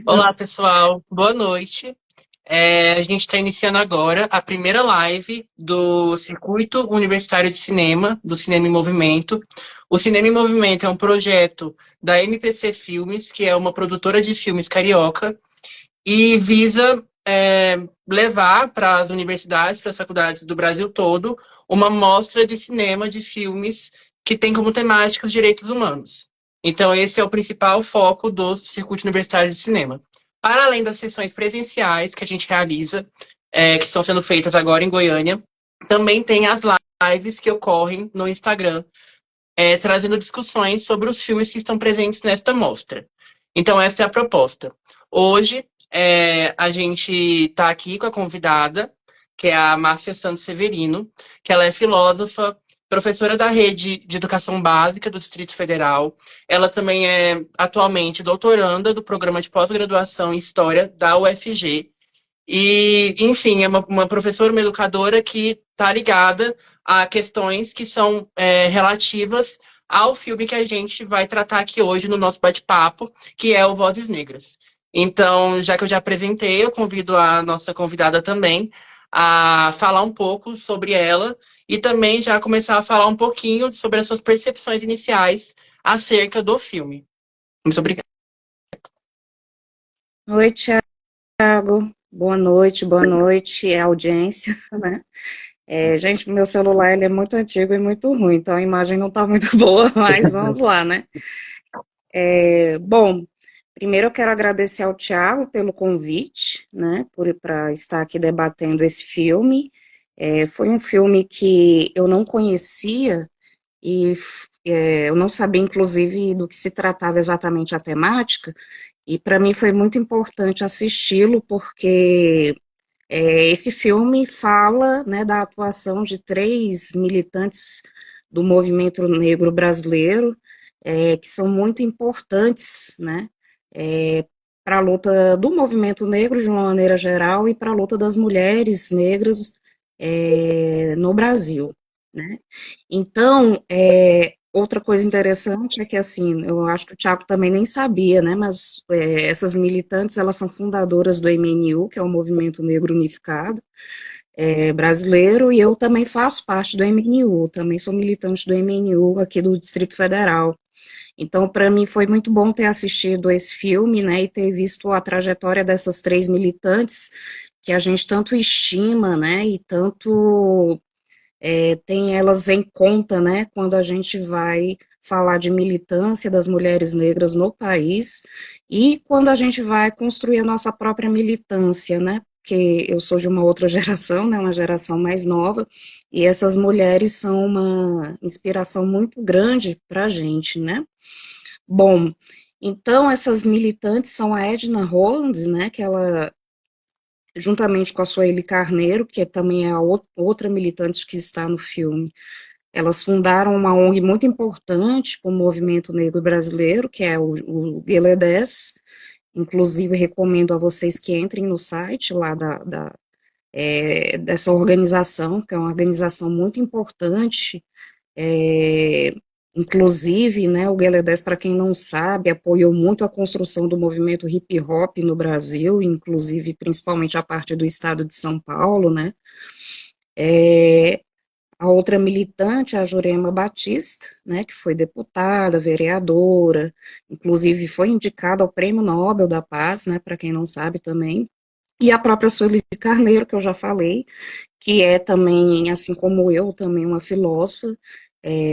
Olá, pessoal. Boa noite. A gente está iniciando agora a primeira live do Circuito Universitário de Cinema, do Cinema em Movimento. O Cinema em Movimento é um projeto da MPC Filmes, que é uma produtora de filmes carioca, e visa levar para as universidades, para as faculdades do Brasil todo, uma mostra de cinema de filmes que tem como temática os direitos humanos. Então, esse é o principal foco do Circuito Universitário de Cinema. Para além das sessões presenciais que a gente realiza, que estão sendo feitas agora em Goiânia, também tem as lives que ocorrem no Instagram, trazendo discussões sobre os filmes que estão presentes nesta mostra. Então, essa é a proposta. Hoje, a gente está aqui com a convidada, que é a Márcia Santos Severino, que ela é filósofa, professora da Rede de Educação Básica do Distrito Federal. Ela também é, atualmente, doutoranda do Programa de Pós-Graduação em História da UFG. E, enfim, é uma professora, uma educadora que está ligada a questões que são relativas ao filme que a gente vai tratar aqui hoje no nosso bate-papo, que é o Vozes Negras. Então, já que eu já apresentei, eu convido a nossa convidada também a falar um pouco sobre ela e também já começar a falar um pouquinho sobre as suas percepções iniciais acerca do filme. Muito obrigada. Oi, Thiago. Boa noite, audiência, né? Gente, meu celular ele é muito antigo e muito ruim, então a imagem não está muito boa, mas vamos lá, né? Bom, primeiro eu quero agradecer ao Thiago pelo convite, né, para estar aqui debatendo esse filme. Foi um filme que eu não conhecia e eu não sabia, inclusive, do que se tratava exatamente a temática, e para mim foi muito importante assisti-lo, porque esse filme fala, né, da atuação de três militantes do movimento negro brasileiro, que são muito importantes, né, para a luta do movimento negro de uma maneira geral e para a luta das mulheres negras no Brasil, né. Então, outra coisa interessante é que, assim, eu acho que o Thiago também nem sabia, né, mas essas militantes, elas são fundadoras do MNU, que é o Movimento Negro Unificado brasileiro, e eu também faço parte do MNU, também sou militante do MNU aqui do Distrito Federal. Então, para mim foi muito bom ter assistido esse filme, né, e ter visto a trajetória dessas três militantes, que a gente tanto estima, né, e tanto tem elas em conta, né, quando a gente vai falar de militância das mulheres negras no país e quando a gente vai construir a nossa própria militância, né, porque eu sou de uma outra geração, né, uma geração mais nova, e essas mulheres são uma inspiração muito grande para a gente, né. Bom, então essas militantes são a Edna Holland, né, que ela juntamente com a Sueli Carneiro, que também é a outra militante que está no filme, elas fundaram uma ONG muito importante para o movimento negro brasileiro, que é o Guelé 10. Inclusive, recomendo a vocês que entrem no site lá dessa organização, que é uma organização muito importante. é, Inclusive, né, o Guelé 10, para quem não sabe, apoiou muito a construção do movimento hip hop no Brasil, inclusive, principalmente a parte do estado de São Paulo, né. É, a outra militante é a Jurema Batista, né, que foi deputada, vereadora, inclusive foi indicada ao Prêmio Nobel da Paz, né, para quem não sabe também, e a própria Sueli Carneiro, que eu já falei, que é também, assim como eu, também uma filósofa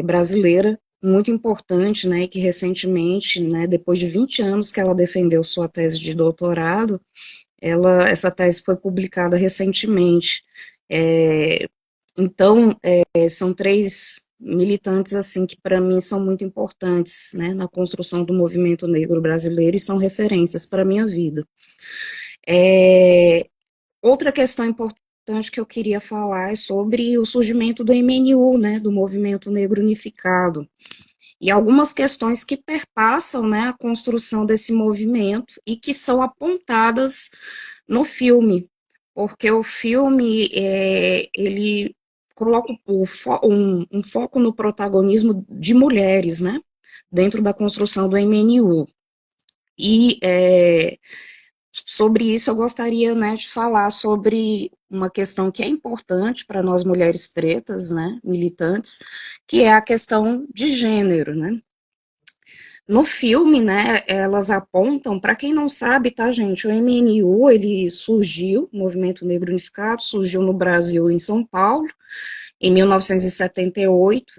brasileira, muito importante, né, e que recentemente, né, depois de 20 anos que ela defendeu sua tese de doutorado, essa tese foi publicada recentemente. É, então, são três militantes, assim, que para mim são muito importantes, né, na construção do movimento negro brasileiro e são referências para a minha vida. Outra questão importante que eu queria falar é sobre o surgimento do MNU, né, do Movimento Negro Unificado, e algumas questões que perpassam, né, a construção desse movimento e que são apontadas no filme, porque o filme, ele coloca um foco no protagonismo de mulheres, né, dentro da construção do MNU. E sobre isso eu gostaria, né, de falar sobre uma questão que é importante para nós mulheres pretas, né, militantes, que é a questão de gênero, né. No filme, né, elas apontam, para quem não sabe, tá, gente, o MNU, ele surgiu, o Movimento Negro Unificado, surgiu no Brasil, em São Paulo, em 1978,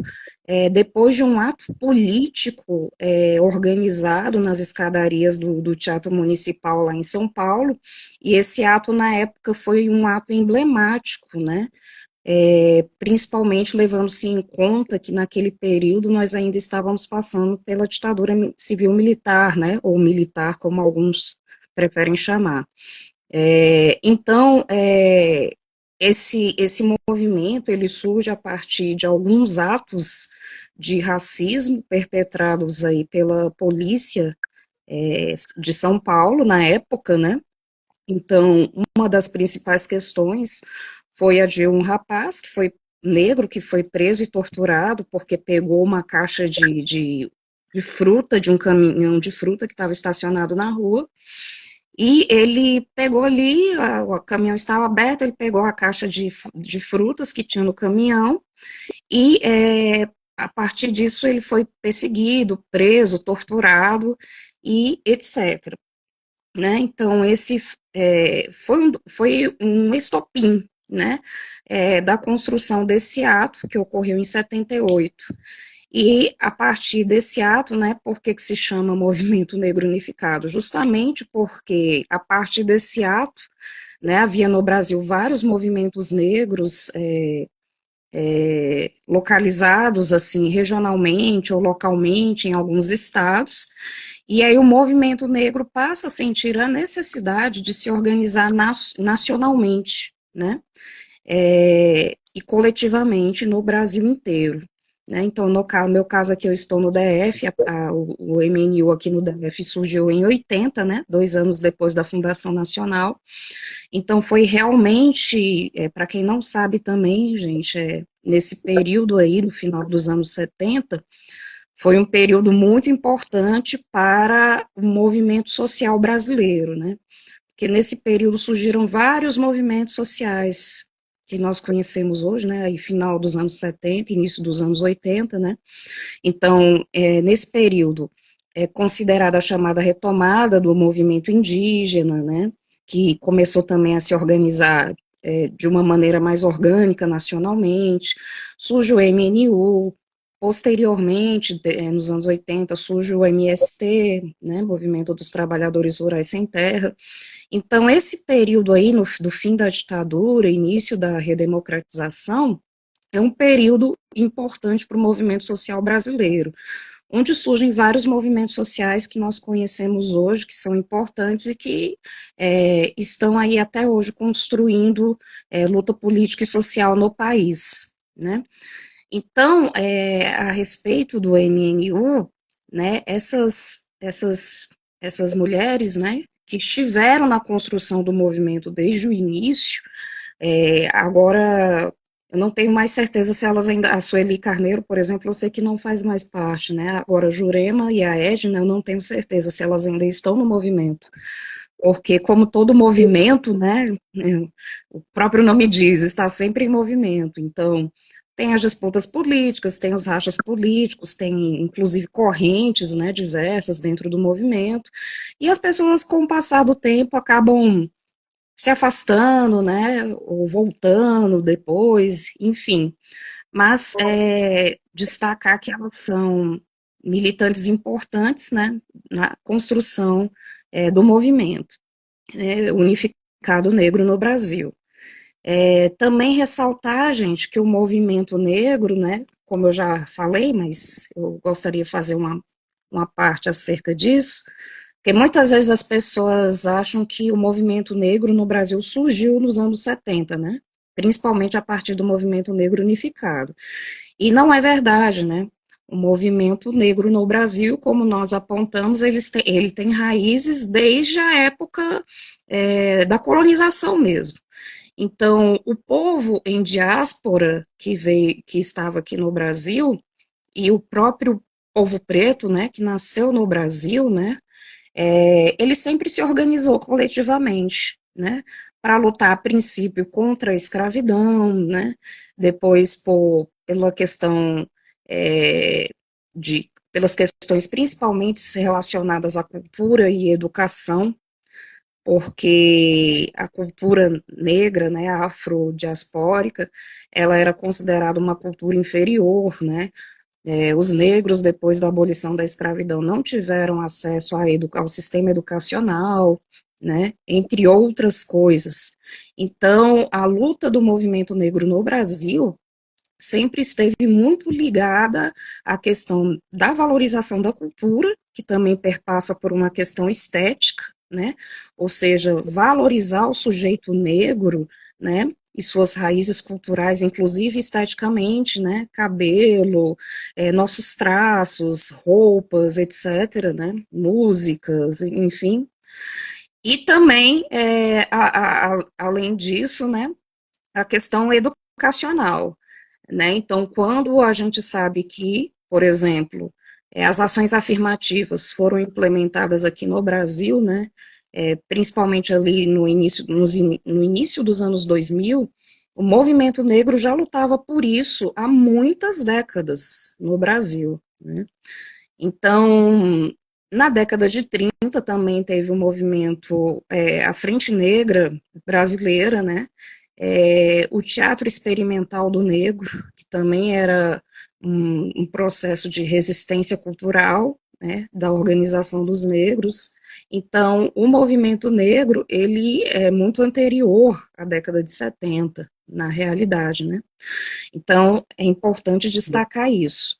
depois de um ato político organizado nas escadarias do Teatro Municipal lá em São Paulo, e esse ato, na época, foi um ato emblemático, né, principalmente levando-se em conta que naquele período nós ainda estávamos passando pela ditadura civil-militar, né, ou militar, como alguns preferem chamar. Então, esse movimento, ele surge a partir de alguns atos de racismo perpetrados aí pela polícia de São Paulo, na época, né, então, uma das principais questões foi a de um rapaz que foi negro, que foi preso e torturado porque pegou uma caixa de fruta, de um caminhão de fruta que estava estacionado na rua, e ele pegou ali, o caminhão estava aberto, ele pegou a caixa de frutas que tinha no caminhão, e a partir disso ele foi perseguido, preso, torturado, e etc. Né? Então, esse foi um estopim, né, da construção desse ato, que ocorreu em 78. E, a partir desse ato, né, por que se chama Movimento Negro Unificado? Justamente porque, a partir desse ato, né, havia no Brasil vários movimentos negros localizados, assim, regionalmente ou localmente em alguns estados, e aí o movimento negro passa a sentir a necessidade de se organizar nacionalmente, né, e coletivamente no Brasil inteiro. Né, então, no meu caso aqui, eu estou no DF, o MNU aqui no DF surgiu em 80, né, 2 anos depois da fundação nacional. Então, foi realmente, para quem não sabe também, gente, nesse período aí, no final dos anos 70, foi um período muito importante para o movimento social brasileiro, né? Porque nesse período surgiram vários movimentos sociais que nós conhecemos hoje, né? Aí, final dos anos 70, início dos anos 80, né? Então, nesse período, é considerada a chamada retomada do movimento indígena, né? Que começou também a se organizar de uma maneira mais orgânica nacionalmente, surge o MNU, posteriormente, nos anos 80, surge o MST, né, Movimento dos Trabalhadores Rurais Sem Terra. Então, esse período aí, do fim da ditadura, início da redemocratização, é um período importante para o movimento social brasileiro, onde surgem vários movimentos sociais que nós conhecemos hoje, que são importantes e que estão aí até hoje construindo luta política e social no país, né? Então, a respeito do MNU, né, essas mulheres, né, que estiveram na construção do movimento desde o início, agora eu não tenho mais certeza se elas ainda, a Sueli Carneiro, por exemplo, eu sei que não faz mais parte, né, agora a Jurema e a Edna, eu não tenho certeza se elas ainda estão no movimento, porque como todo movimento, né, o próprio nome diz, está sempre em movimento, então tem as disputas políticas, tem os rachas políticos, tem inclusive correntes, né, diversas dentro do movimento, e as pessoas com o passar do tempo acabam se afastando, né, ou voltando depois, enfim, mas destacar que elas são militantes importantes, né, na construção do movimento unificado negro no Brasil. Também ressaltar, gente, que o movimento negro, né, como eu já falei, mas eu gostaria de fazer uma parte acerca disso, porque muitas vezes as pessoas acham que o movimento negro no Brasil surgiu nos anos 70, né, principalmente a partir do movimento negro unificado. E não é verdade, né? O movimento negro no Brasil, como nós apontamos, ele tem raízes desde a época da colonização mesmo. Então, o povo em diáspora que estava aqui no Brasil, e o próprio povo preto, né, que nasceu no Brasil, né, ele sempre se organizou coletivamente, né, para lutar, a princípio, contra a escravidão, né, depois pela questão pelas questões principalmente relacionadas à cultura e educação, porque a cultura negra, né, afrodiaspórica, ela era considerada uma cultura inferior, né, os negros, depois da abolição da escravidão, não tiveram acesso ao sistema educacional, né, entre outras coisas. Então, a luta do movimento negro no Brasil sempre esteve muito ligada à questão da valorização da cultura, que também perpassa por uma questão estética, né, ou seja, valorizar o sujeito negro, né, e suas raízes culturais, inclusive esteticamente, né, cabelo, nossos traços, roupas, etc., né, músicas, enfim. E também, além disso, né, a questão educacional, né? Então, quando a gente sabe que, por exemplo, as ações afirmativas foram implementadas aqui no Brasil, né, principalmente ali no início dos anos 2000, o movimento negro já lutava por isso há muitas décadas no Brasil, né? Então, na década de 30 também teve o movimento, a Frente Negra brasileira, né, o Teatro Experimental do Negro, que também era um processo de resistência cultural, né, da organização dos negros. Então, o movimento negro, ele é muito anterior à década de 70, na realidade, né? Então, é importante destacar isso.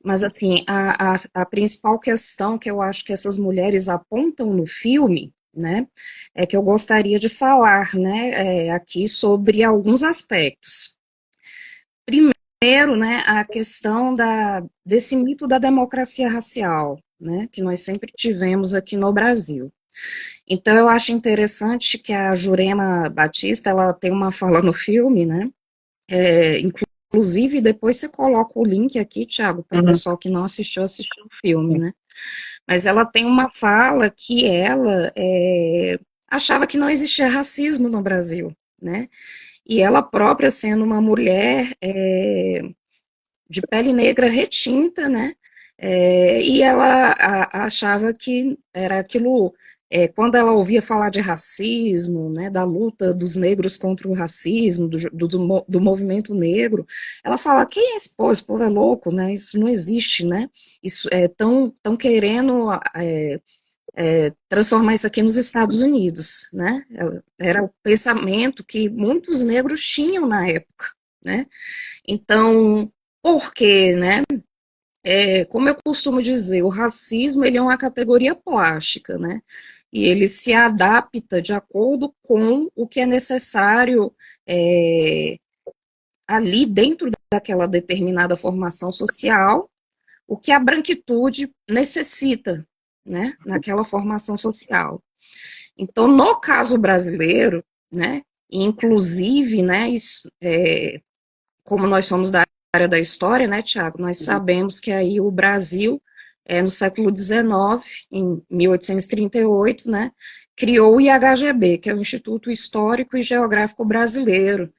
Mas, assim, a principal questão que eu acho que essas mulheres apontam no filme, né, é que eu gostaria de falar, né, aqui sobre alguns aspectos. Primeiro, né, a questão desse mito da democracia racial, né, que nós sempre tivemos aqui no Brasil. Então, eu acho interessante que a Jurema Batista, ela tem uma fala no filme, né, inclusive, depois você coloca o link aqui, Thiago, para o pessoal que não assistiu, assistir o filme, né? Mas ela tem uma fala que ela achava que não existia racismo no Brasil, né? E ela própria, sendo uma mulher de pele negra retinta, né? E ela achava que era aquilo, quando ela ouvia falar de racismo, né, da luta dos negros contra o racismo, do movimento negro, ela fala, quem é esse povo? Esse povo é louco, né, isso não existe, né, isso tão querendo transformar isso aqui nos Estados Unidos, né, era o pensamento que muitos negros tinham na época, né, então, por quê, né? Como eu costumo dizer, o racismo ele é uma categoria plástica, né? E ele se adapta de acordo com o que é necessário ali dentro daquela determinada formação social, o que a branquitude necessita, né? Naquela formação social. Então, no caso brasileiro, né? Inclusive, né? Como nós somos da área da história, né, Tiago, nós sabemos que aí o Brasil, no século XIX, em 1838, né, criou o IHGB, que é o Instituto Histórico e Geográfico Brasileiro,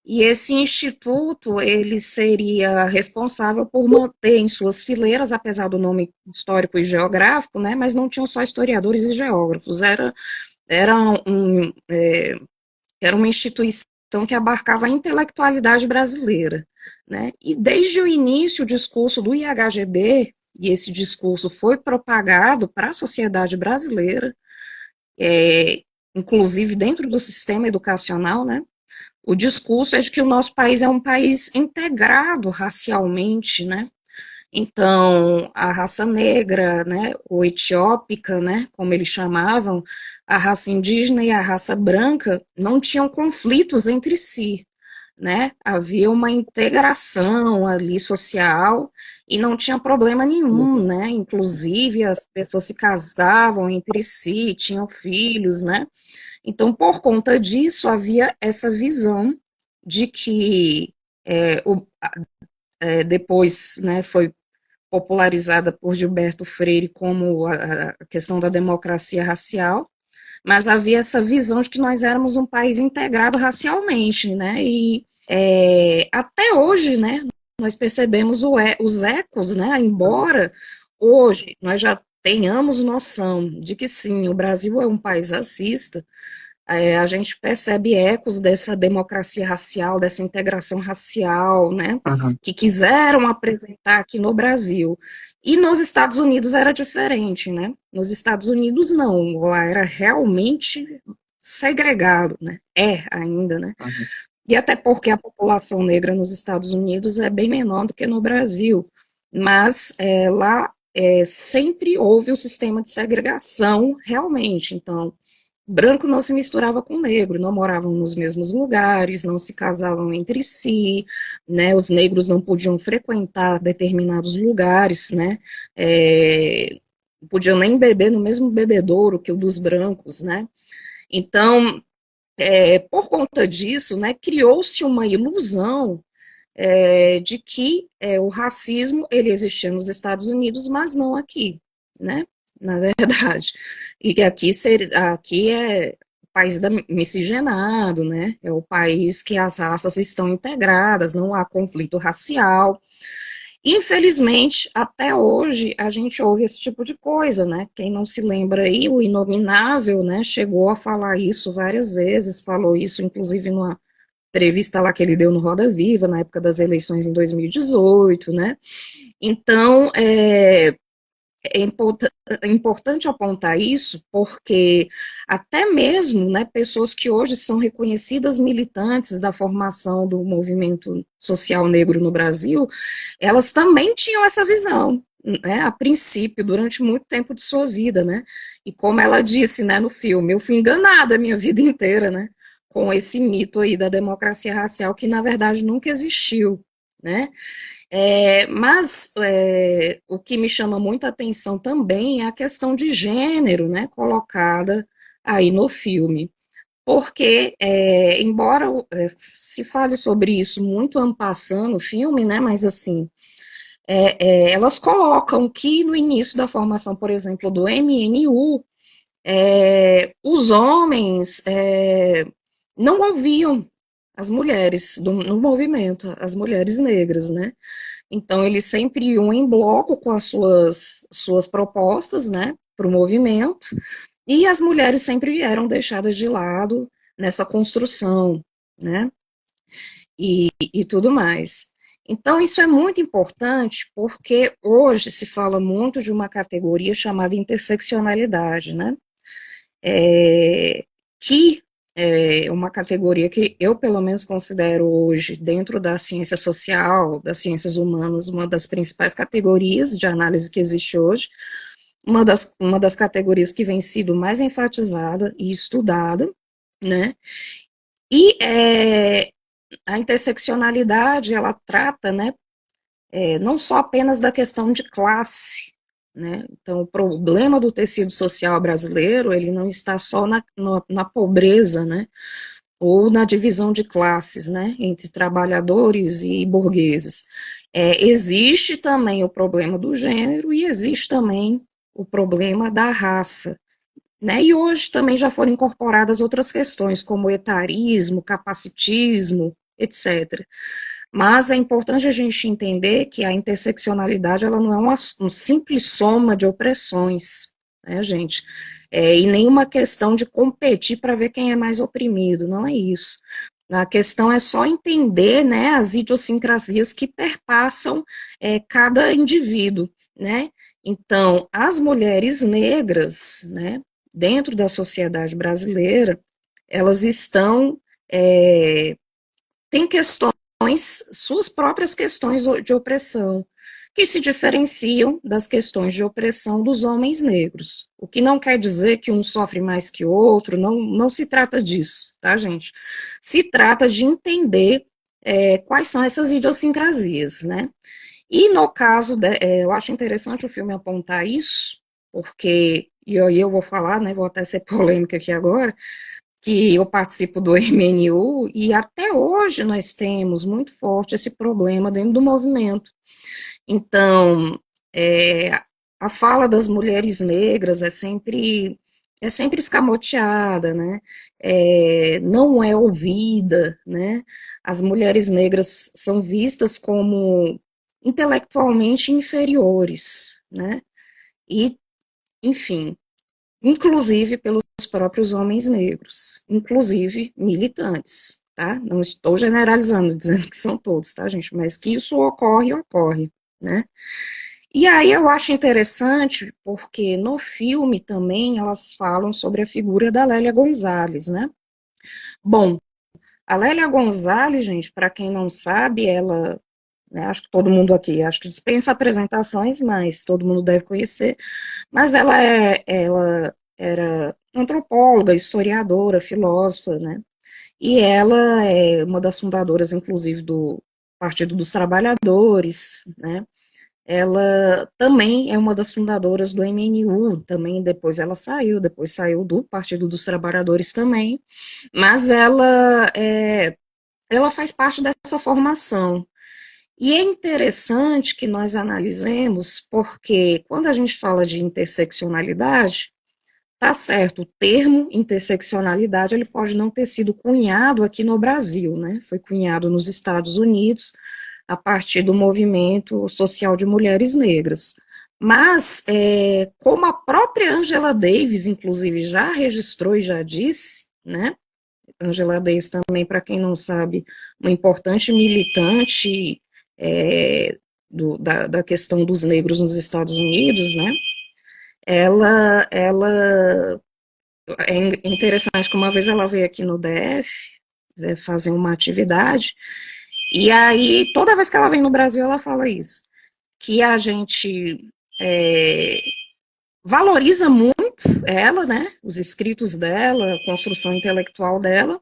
e esse instituto, ele seria responsável por manter em suas fileiras, apesar do nome histórico e geográfico, né, mas não tinham só historiadores e geógrafos, era, um, é, era uma instituição que abarcava a intelectualidade brasileira, né? E desde o início o discurso do IHGB, e esse discurso foi propagado para a sociedade brasileira, inclusive dentro do sistema educacional, né? O discurso é de que o nosso país é um país integrado racialmente, né? Então, a raça negra, né, ou etiópica, né, como eles chamavam, a raça indígena e a raça branca não tinham conflitos entre si, né, havia uma integração ali social e não tinha problema nenhum, né, inclusive as pessoas se casavam entre si, tinham filhos, né, então, por conta disso, havia essa visão de que depois, né, foi popularizada por Gilberto Freire como a questão da democracia racial, mas havia essa visão de que nós éramos um país integrado racialmente, né, e até hoje, né, nós percebemos os ecos, né, embora hoje nós já tenhamos noção de que sim, o Brasil é um país racista, a gente percebe ecos dessa democracia racial, dessa integração racial, né, Uhum. que quiseram apresentar aqui no Brasil. E nos Estados Unidos era diferente, né? Nos Estados Unidos não, lá era realmente segregado, né? É ainda, né? Uhum. E até porque a população negra nos Estados Unidos é bem menor do que no Brasil, mas lá sempre houve um sistema de segregação, realmente. Então, branco não se misturava com negro, não moravam nos mesmos lugares, não se casavam entre si, né, os negros não podiam frequentar determinados lugares, né, podiam nem beber no mesmo bebedouro que o dos brancos, né, então, por conta disso, né, criou-se uma ilusão de que o racismo ele existia nos Estados Unidos, mas não aqui, né? Na verdade. E que aqui é o país miscigenado, né? É o país que as raças estão integradas, não há conflito racial. Infelizmente, até hoje, a gente ouve esse tipo de coisa, né? Quem não se lembra aí, o Inominável, né, chegou a falar isso várias vezes, falou isso, inclusive, numa entrevista lá que ele deu no Roda Viva, na época das eleições em 2018, né? Então, é importante apontar isso, porque até mesmo, né, pessoas que hoje são reconhecidas militantes da formação do movimento social negro no Brasil, elas também tinham essa visão, né, a princípio, durante muito tempo de sua vida, né, e como ela disse, né, no filme, eu fui enganada a minha vida inteira, né, com esse mito aí da democracia racial, que na verdade nunca existiu, né, mas o que me chama muita atenção também é a questão de gênero, né, colocada aí no filme. Porque, embora se fale sobre isso muito en passant no filme, né, mas assim, elas colocam que no início da formação, por exemplo, do MNU, os homens não ouviam as mulheres no movimento, as mulheres negras, né? Então, eles sempre iam em bloco com as suas propostas, né, para o movimento, e as mulheres sempre eram deixadas de lado nessa construção, né, e tudo mais. Então, isso é muito importante porque hoje se fala muito de uma categoria chamada interseccionalidade, né, que é uma categoria que eu, pelo menos, considero hoje, dentro da ciência social, das ciências humanas, uma das principais categorias de análise que existe hoje, uma das categorias que vem sido mais enfatizada e estudada, né, e a interseccionalidade, ela trata, né, não só apenas da questão de classe, né? Então, o problema do tecido social brasileiro, ele não está só na pobreza, né? Ou na divisão de classes, né? Entre trabalhadores e burgueses. Existe também o problema do gênero e existe também o problema da raça, né? E hoje também já foram incorporadas outras questões, como etarismo, capacitismo, etc. Mas é importante a gente entender que a interseccionalidade ela não é uma simples soma de opressões, né, gente? E nenhuma questão de competir para ver quem é mais oprimido, não é isso. A questão é só entender, né, as idiosincrasias que perpassam cada indivíduo, né? Então, as mulheres negras, né, dentro da sociedade brasileira, elas estão, têm questões, suas próprias questões de opressão, que se diferenciam das questões de opressão dos homens negros. O que não quer dizer que um sofre mais que o outro, não se trata disso, tá, gente? Se trata de entender quais são essas idiosincrasias, né? E no caso, eu acho interessante o filme apontar isso, porque, e aí eu vou falar, né, vou até ser polêmica aqui agora, que eu participo do MNU e até hoje nós temos muito forte esse problema dentro do movimento. Então, É, a fala das mulheres negras é sempre escamoteada, né? Não é ouvida, né? As mulheres negras são vistas como intelectualmente inferiores, né? E, enfim, inclusive pelos próprios homens negros, inclusive militantes, tá? Não estou generalizando, dizendo que são todos, tá, gente? Mas que isso ocorre, ocorre, né? E aí eu acho interessante, porque no filme também elas falam sobre a figura da Lélia Gonzalez, né? Bom, a Lélia Gonzalez, gente, para quem não sabe, ela, né, acho que todo mundo aqui, acho que dispensa apresentações, mas todo mundo deve conhecer, mas ela era antropóloga, historiadora, filósofa, né? E ela é uma das fundadoras, inclusive, do Partido dos Trabalhadores, né? Ela também é uma das fundadoras do MNU, também depois saiu do Partido dos Trabalhadores também, mas ela faz parte dessa formação. E é interessante que nós analisemos, porque quando a gente fala de interseccionalidade, tá certo, o termo interseccionalidade, ele pode não ter sido cunhado aqui no Brasil, né? Foi cunhado nos Estados Unidos, a partir do movimento social de mulheres negras. Mas, como a própria Angela Davis, inclusive, já registrou e já disse, né? Angela Davis também, para quem não sabe, uma importante militante da questão dos negros nos Estados Unidos, né? Ela é interessante que uma vez ela veio aqui no DF fazer uma atividade, e aí toda vez que ela vem no Brasil ela fala isso, que a gente valoriza muito ela, né, os escritos dela, a construção intelectual dela,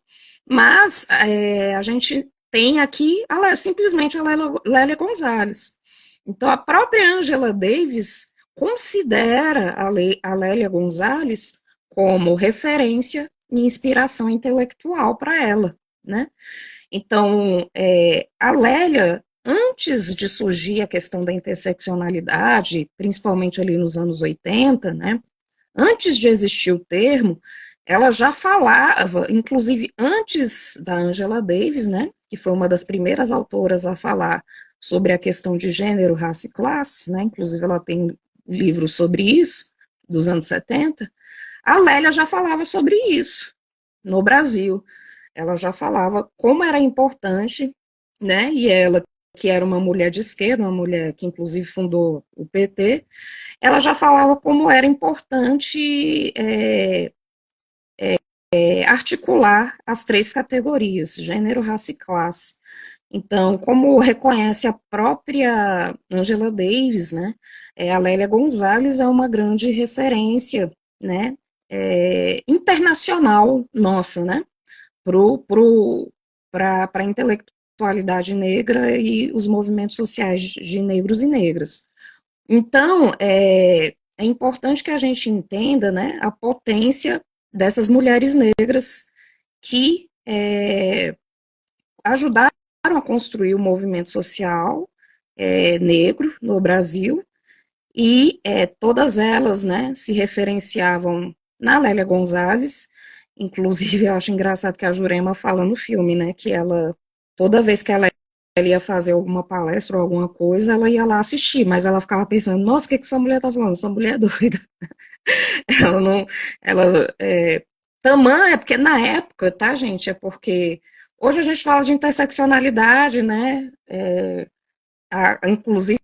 mas a gente tem aqui simplesmente a Lélia Gonzalez. Então a própria Angela Davis considera a Lélia Gonzalez como referência e inspiração intelectual para ela, né? Então, a Lélia, antes de surgir a questão da interseccionalidade, principalmente ali nos anos 80, né? Antes de existir o termo, ela já falava, inclusive antes da Angela Davis, né? Que foi uma das primeiras autoras a falar sobre a questão de gênero, raça e classe, né? Inclusive ela tem livros sobre isso, dos anos 70. A Lélia já falava sobre isso no Brasil. Ela já falava como era importante, né? E ela, que era uma mulher de esquerda, uma mulher que inclusive fundou o PT, ela já falava como era importante articular as três categorias, gênero, raça e classe. Então, como reconhece a própria Angela Davis, né, a Lélia Gonzalez é uma grande referência, né, internacional nossa, né, para a intelectualidade negra e os movimentos sociais de negros e negras. Então, é importante que a gente entenda, né, a potência dessas mulheres negras que ajudaram a construir o movimento social negro no Brasil, e todas elas, né, se referenciavam na Lélia Gonzalez. Inclusive, eu acho engraçado que a Jurema fala no filme, né, que ela, toda vez que ela ia fazer alguma palestra ou alguma coisa, ela ia lá assistir, mas ela ficava pensando, nossa, o que essa mulher tá falando? Essa mulher é doida. Ela não, ela, tamanha, porque na época, tá, gente, é porque hoje a gente fala de interseccionalidade, né, inclusive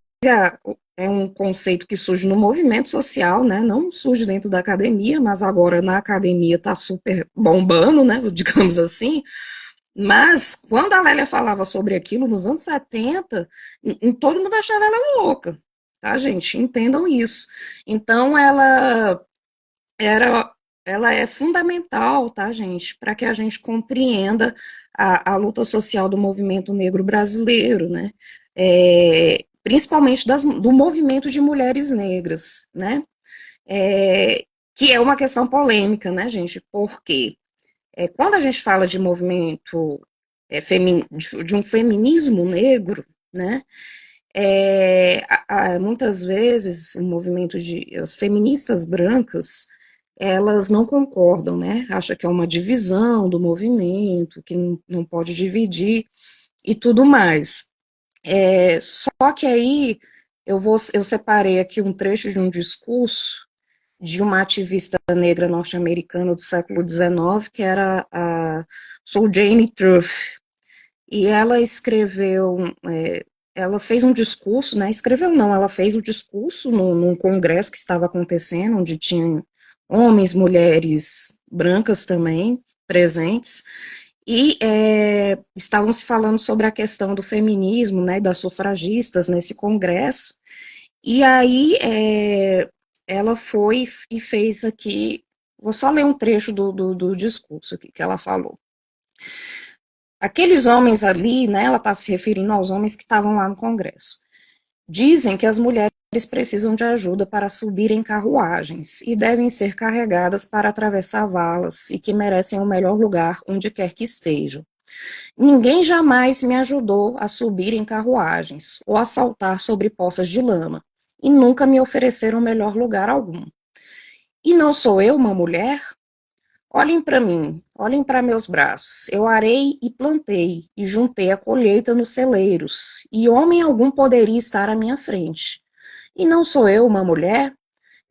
é um conceito que surge no movimento social, né, não surge dentro da academia, mas agora na academia está super bombando, né, digamos assim, mas quando a Lélia falava sobre aquilo nos anos 70, todo mundo achava ela louca, tá, gente? Entendam isso. Então era, ela é fundamental, tá, gente, para que a gente compreenda a luta social do movimento negro brasileiro, né? Principalmente do movimento de mulheres negras, né? Que é uma questão polêmica, né, gente? Porque quando a gente fala de movimento de um feminismo negro, né, muitas vezes o movimento de as feministas brancas, elas não concordam, né? Acha que é uma divisão do movimento, que não pode dividir e tudo mais. Só que aí eu separei aqui um trecho de um discurso de uma ativista negra norte-americana do século XIX, que era a Sojourner Truth. E ela ela fez um discurso, né? Escreveu não, ela fez o discurso num congresso que estava acontecendo, onde tinha homens, mulheres brancas também presentes, e estavam se falando sobre a questão do feminismo, né, das sufragistas nesse congresso, e aí ela foi e fez aqui, vou só ler um trecho do discurso aqui que ela falou. Aqueles homens ali, né, ela está se referindo aos homens que estavam lá no Congresso, dizem que as mulheres precisam de ajuda para subir em carruagens e devem ser carregadas para atravessar valas e que merecem o melhor lugar onde quer que estejam. Ninguém jamais me ajudou a subir em carruagens ou a saltar sobre poças de lama e nunca me ofereceram melhor lugar algum. E não sou eu uma mulher? Olhem para mim, olhem para meus braços. Eu arei e plantei, e juntei a colheita nos celeiros, e homem algum poderia estar à minha frente. E não sou eu uma mulher?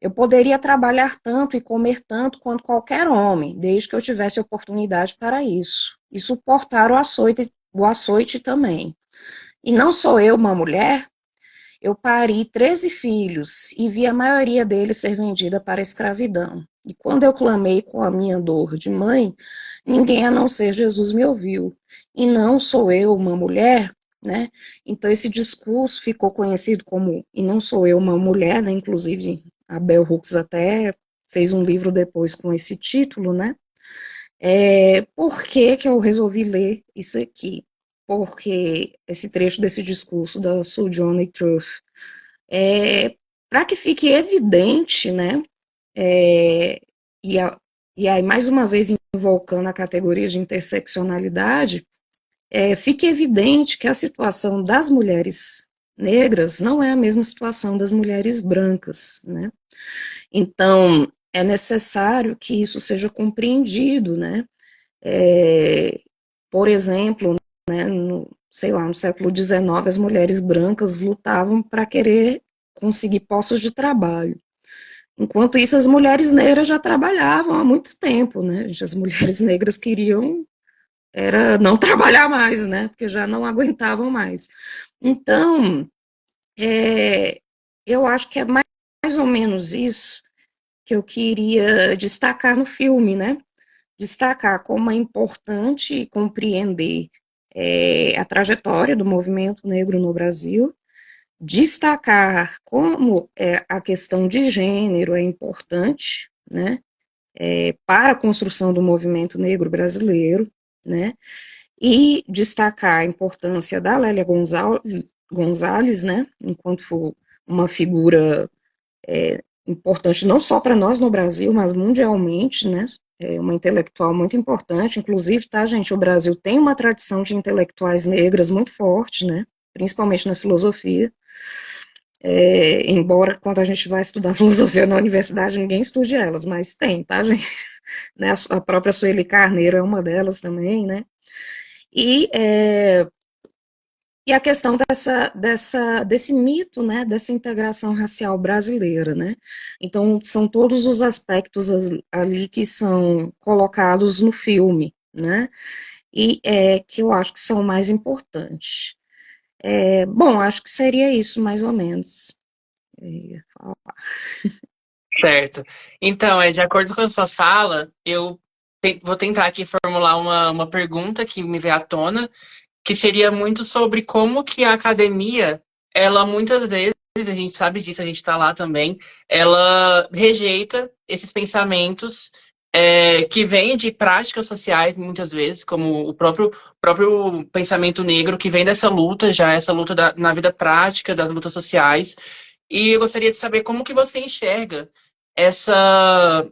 Eu poderia trabalhar tanto e comer tanto quanto qualquer homem, desde que eu tivesse oportunidade para isso, e suportar o açoite também. E não sou eu uma mulher? Eu pari 13 filhos e vi a maioria deles ser vendida para a escravidão. E quando eu clamei com a minha dor de mãe, ninguém a não ser Jesus me ouviu. E não sou eu uma mulher, né? Então esse discurso ficou conhecido como E não sou eu uma mulher, né? Inclusive a Bell Hooks até fez um livro depois com esse título, né? Por que que eu resolvi ler isso aqui? Porque esse trecho desse discurso da Sojourner Truth, para que fique evidente, né, é, e, a, e aí mais uma vez invocando a categoria de interseccionalidade, fique evidente que a situação das mulheres negras não é a mesma situação das mulheres brancas, né? Então, é necessário que isso seja compreendido, né? Por exemplo, né, sei lá, no século XIX, as mulheres brancas lutavam para querer conseguir postos de trabalho. Enquanto isso, as mulheres negras já trabalhavam há muito tempo, né? As mulheres negras queriam era não trabalhar mais, né? Porque já não aguentavam mais. Então, eu acho que é mais ou menos isso que eu queria destacar no filme, né? Destacar como é importante compreender a trajetória do movimento negro no Brasil, destacar como a questão de gênero é importante, né, para a construção do movimento negro brasileiro, né, e destacar a importância da Lélia Gonzalez, né, enquanto uma figura importante não só para nós no Brasil, mas mundialmente, né, uma intelectual muito importante, inclusive, tá, gente, o Brasil tem uma tradição de intelectuais negras muito forte, né, principalmente na filosofia, embora quando a gente vai estudar filosofia na universidade, ninguém estude elas, mas tem, tá, gente, né, a própria Sueli Carneiro é uma delas também, né, e a questão desse mito, né, dessa integração racial brasileira, né? Então, são todos os aspectos ali que são colocados no filme, né? E que eu acho que são mais importantes. Bom, acho que seria isso, mais ou menos. Certo. Então, de acordo com a sua fala, eu vou tentar aqui formular uma pergunta que me veio à tona, que seria muito sobre como que a academia, ela muitas vezes, a gente sabe disso, a gente está lá também, ela rejeita esses pensamentos que vêm de práticas sociais, muitas vezes, como o próprio pensamento negro, que vem dessa luta, já essa luta na vida prática, das lutas sociais. E eu gostaria de saber como que você enxerga essa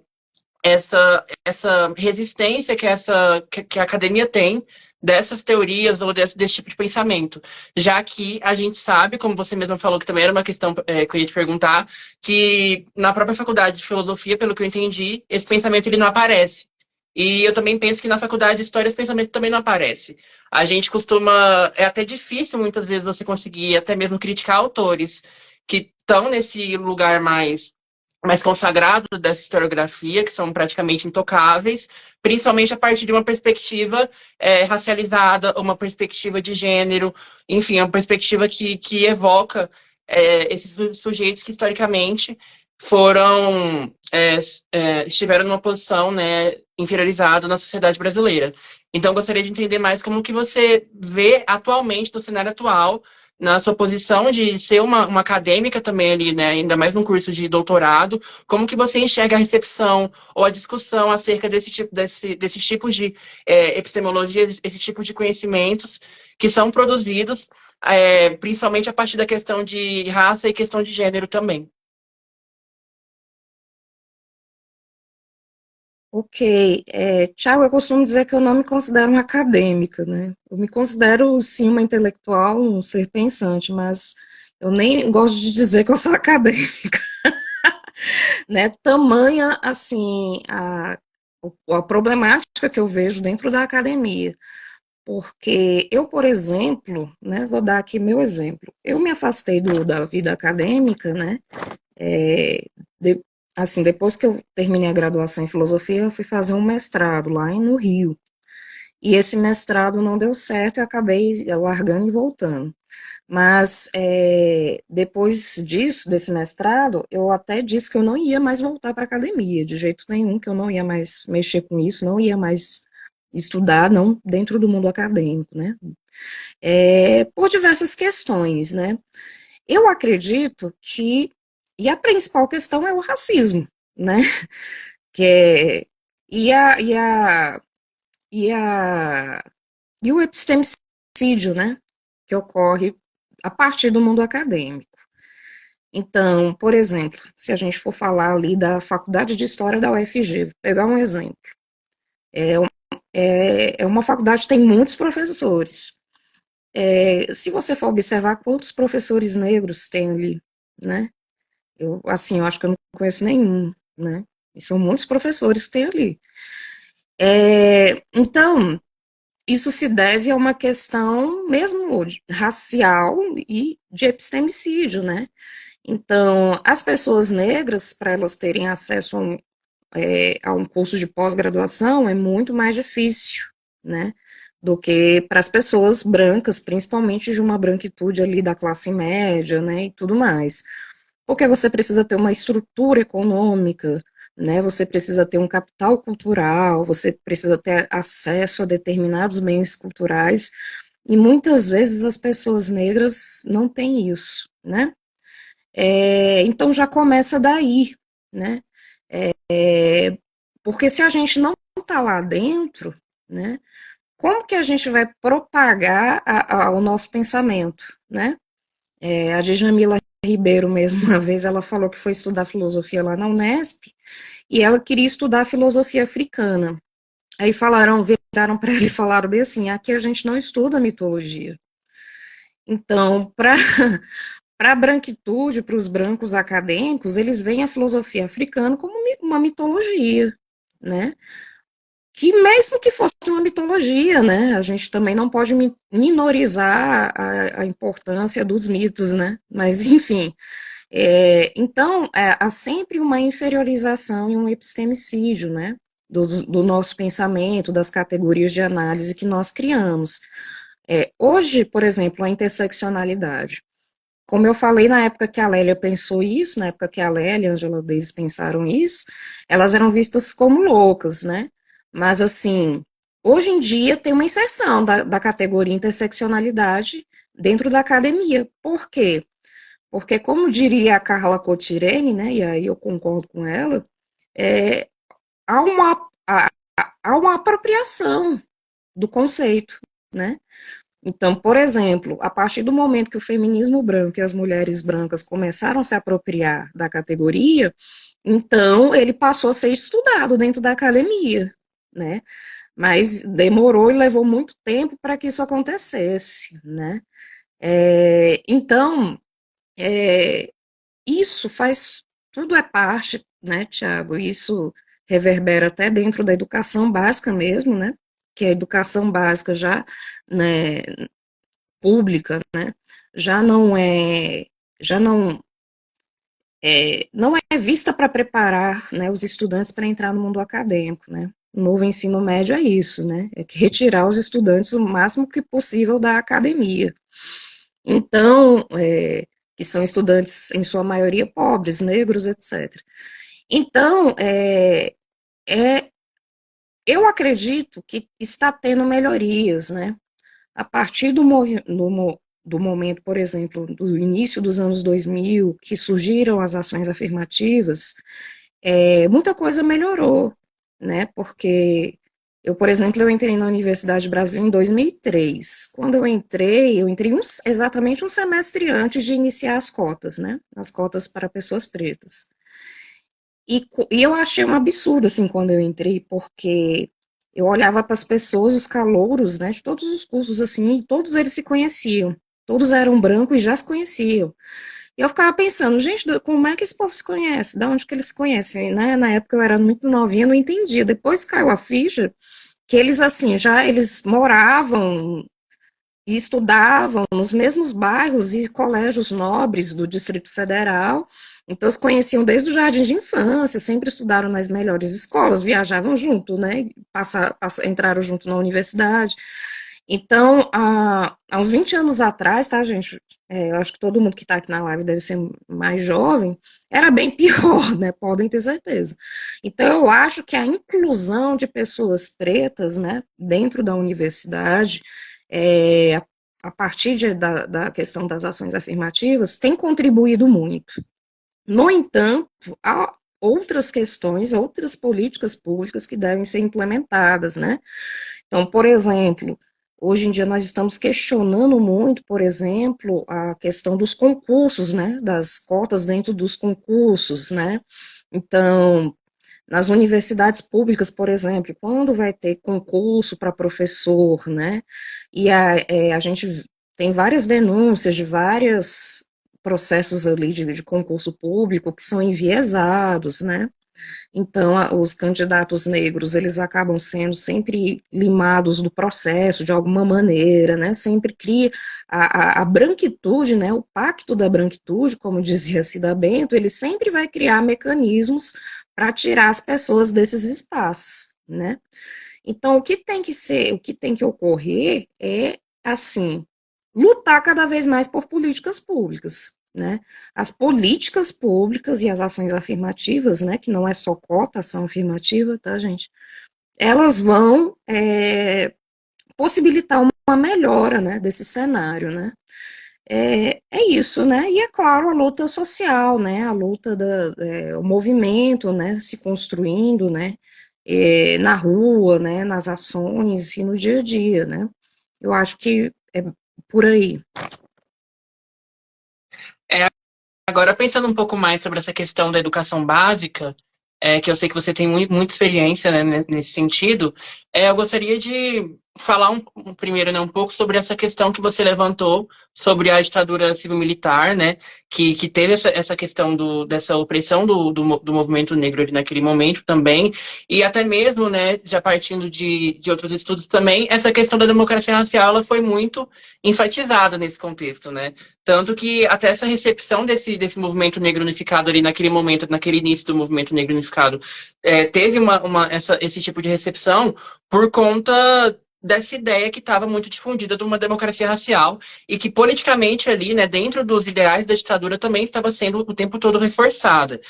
essa resistência que a academia tem dessas teorias ou desse tipo de pensamento. Já que a gente sabe, como você mesmo falou, que também era uma questão que eu ia te perguntar, que na própria faculdade de filosofia, pelo que eu entendi, esse pensamento ele não aparece. E eu também penso que na faculdade de história esse pensamento também não aparece. A gente costuma. É até difícil muitas vezes você conseguir até mesmo criticar autores que estão nesse lugar mais consagrado dessa historiografia, que são praticamente intocáveis, principalmente a partir de uma perspectiva racializada, uma perspectiva de gênero, enfim, uma perspectiva que evoca esses sujeitos que historicamente foram estiveram numa posição, né, inferiorizada na sociedade brasileira. Então, gostaria de entender mais como que você vê atualmente, no cenário atual, na sua posição de ser uma acadêmica também ali, né, ainda mais num curso de doutorado, como que você enxerga a recepção ou a discussão acerca desses tipos de epistemologia, esse tipo de conhecimentos que são produzidos, principalmente a partir da questão de raça e questão de gênero também. Ok, Thiago, eu costumo dizer que eu não me considero uma acadêmica, né? Eu me considero, sim, uma intelectual, um ser pensante, mas eu nem gosto de dizer que eu sou acadêmica, né? Tamanha, assim, a problemática que eu vejo dentro da academia. Porque eu, por exemplo, né, vou dar aqui meu exemplo, eu me afastei da vida acadêmica, né, é, de, assim, depois que eu terminei a graduação em filosofia, eu fui fazer um mestrado lá no Rio, e esse mestrado não deu certo, eu acabei largando e voltando. Mas depois disso, desse mestrado, eu até disse que eu não ia mais voltar para a academia, de jeito nenhum, que eu não ia mais mexer com isso, não ia mais estudar, não dentro do mundo acadêmico, né? Por diversas questões, né? Eu acredito que, e a principal questão é o racismo, né? Que é, e, a, e, a, e, a, e o epistemicídio, né? Que ocorre a partir do mundo acadêmico. Então, por exemplo, se a gente for falar ali da Faculdade de História da UFG, vou pegar um exemplo. É, é uma faculdade que tem muitos professores. Se você for observar quantos professores negros tem ali, né? Eu acho que eu não conheço nenhum, né? E são muitos professores que tem ali. Então, isso se deve a uma questão mesmo racial e de epistemicídio, né? Então, as pessoas negras, para elas terem acesso a um curso de pós-graduação, é muito mais difícil, né? Do que para as pessoas brancas, principalmente de uma branquitude ali da classe média, né? E tudo mais. Porque você precisa ter uma estrutura econômica, né? Você precisa ter um capital cultural, você precisa ter acesso a determinados bens culturais, e muitas vezes as pessoas negras não têm isso, né? Então já começa daí, né? Porque se a gente não está lá dentro, né? Como que a gente vai propagar o nosso pensamento, né? A Djamila Ribeiro mesmo, uma vez, ela falou que foi estudar filosofia lá na Unesp, e ela queria estudar filosofia africana. Aí viraram para ele e falaram bem assim, aqui a gente não estuda mitologia. Então, para a branquitude, para os brancos acadêmicos, eles veem a filosofia africana como uma mitologia, né? Que mesmo que fosse uma mitologia, né, a gente também não pode minorizar a importância dos mitos, né, mas enfim, então há sempre uma inferiorização e um epistemicídio, né, do nosso pensamento, das categorias de análise que nós criamos. Hoje, por exemplo, a interseccionalidade, como eu falei na época que a Lélia pensou isso, na época que a Lélia e a Angela Davis pensaram isso, elas eram vistas como loucas, né? Mas, assim, hoje em dia tem uma inserção da categoria interseccionalidade dentro da academia. Por quê? Porque, como diria a Carla Cotirene, né, e aí eu concordo com ela, é, há, uma, há uma apropriação do conceito, né? Então, por exemplo, a partir do momento que o feminismo branco e as mulheres brancas começaram a se apropriar da categoria, Então, ele passou a ser estudado dentro da academia, né? Mas demorou e levou muito tempo para que isso acontecesse, né? Então, é, isso faz, tudo é parte, né, Tiago? Isso reverbera até dentro da educação básica mesmo, né? Que a educação básica já, né, pública, né, já não é vista para preparar, né, os estudantes para entrar no mundo acadêmico, né? O novo ensino médio é isso, né? É retirar os estudantes o máximo que possível da academia. Então, que são estudantes, em sua maioria, pobres, negros, etc. Então, é, eu acredito que está tendo melhorias, né? A partir do momento, por exemplo, do início dos anos 2000, que surgiram as ações afirmativas, muita coisa melhorou, né? Porque eu, por exemplo, eu entrei na Universidade Brasileira em 2003. Quando eu entrei exatamente um semestre antes de iniciar as cotas, né? As cotas para pessoas pretas. E eu achei um absurdo, assim, quando eu entrei, porque eu olhava para as pessoas, os calouros, né, de todos os cursos, assim, e todos eles se conheciam. Todos eram brancos e já se conheciam. E eu ficava pensando, gente, como é que esse povo se conhece? De onde que eles se conhecem? Né? Na época eu era muito novinha, não entendia. Depois caiu a ficha que eles, assim, já eles moravam e estudavam nos mesmos bairros e colégios nobres do Distrito Federal, então se conheciam desde o jardim de infância, sempre estudaram nas melhores escolas, viajavam junto, né, entraram junto na universidade. Então, há uns 20 anos atrás, tá, gente, eu acho que todo mundo que está aqui na live deve ser mais jovem, era bem pior, né, podem ter certeza. Então, eu acho que a inclusão de pessoas pretas, né, dentro da universidade, é, a partir da questão das ações afirmativas, tem contribuído muito. No entanto, há outras questões, outras políticas públicas que devem ser implementadas, né? Então, por exemplo, hoje em dia nós estamos questionando muito, por exemplo, a questão dos concursos, né? Das cotas dentro dos concursos, né? Então, nas universidades públicas, por exemplo, quando vai ter concurso para professor, né? E a gente tem várias denúncias de vários processos ali de concurso público que são enviesados, né? Então, os candidatos negros, eles acabam sendo sempre limados do processo de alguma maneira, né? Sempre cria a branquitude, né? O pacto da branquitude, como dizia Cida Bento, ele sempre vai criar mecanismos para tirar as pessoas desses espaços, né? Então, o que tem que ser, o que tem que ocorrer é, assim, lutar cada vez mais por políticas públicas, né? As políticas públicas e as ações afirmativas, né, que não é só cota, ação afirmativa, tá, gente? Elas vão possibilitar uma melhora, né, desse cenário, né? É isso, né? E é claro, a luta social, né? A luta o movimento, né? Se construindo, né? Na rua, né? Nas ações e no dia a dia, né? Eu acho que é por aí. É, agora, pensando um pouco mais sobre essa questão da educação básica, que eu sei que você tem muita experiência, né, nesse sentido, eu gostaria de falar primeiro, né, um pouco sobre essa questão que você levantou sobre a ditadura civil-militar, né, que teve essa questão dessa opressão do movimento negro ali naquele momento também, e até mesmo, né, já partindo de outros estudos também, essa questão da democracia racial ela foi muito enfatizada nesse contexto, né? Tanto que até essa recepção desse movimento negro unificado ali naquele momento, naquele início do movimento negro unificado, teve esse tipo de recepção por conta dessa ideia que estava muito difundida de uma democracia racial e que politicamente ali, né, dentro dos ideais da ditadura também estava sendo o tempo todo reforçada.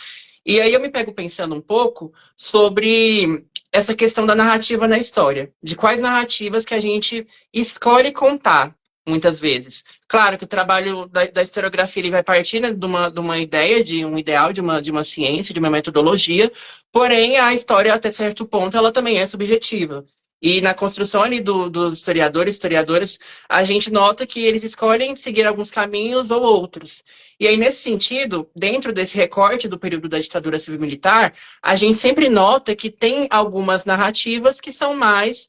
E aí eu me pego pensando um pouco sobre essa questão da narrativa na história, de quais narrativas que a gente escolhe contar, muitas vezes. Claro que o trabalho da historiografia ele vai partir, né, de uma ideia, de um ideal, de uma ciência, de uma metodologia, porém a história, até certo ponto, ela também é subjetiva. E na construção ali dos historiadores, historiadoras, a gente nota que eles escolhem seguir alguns caminhos ou outros. E aí, nesse sentido, dentro desse recorte do período da ditadura civil-militar, a gente sempre nota que tem algumas narrativas que são mais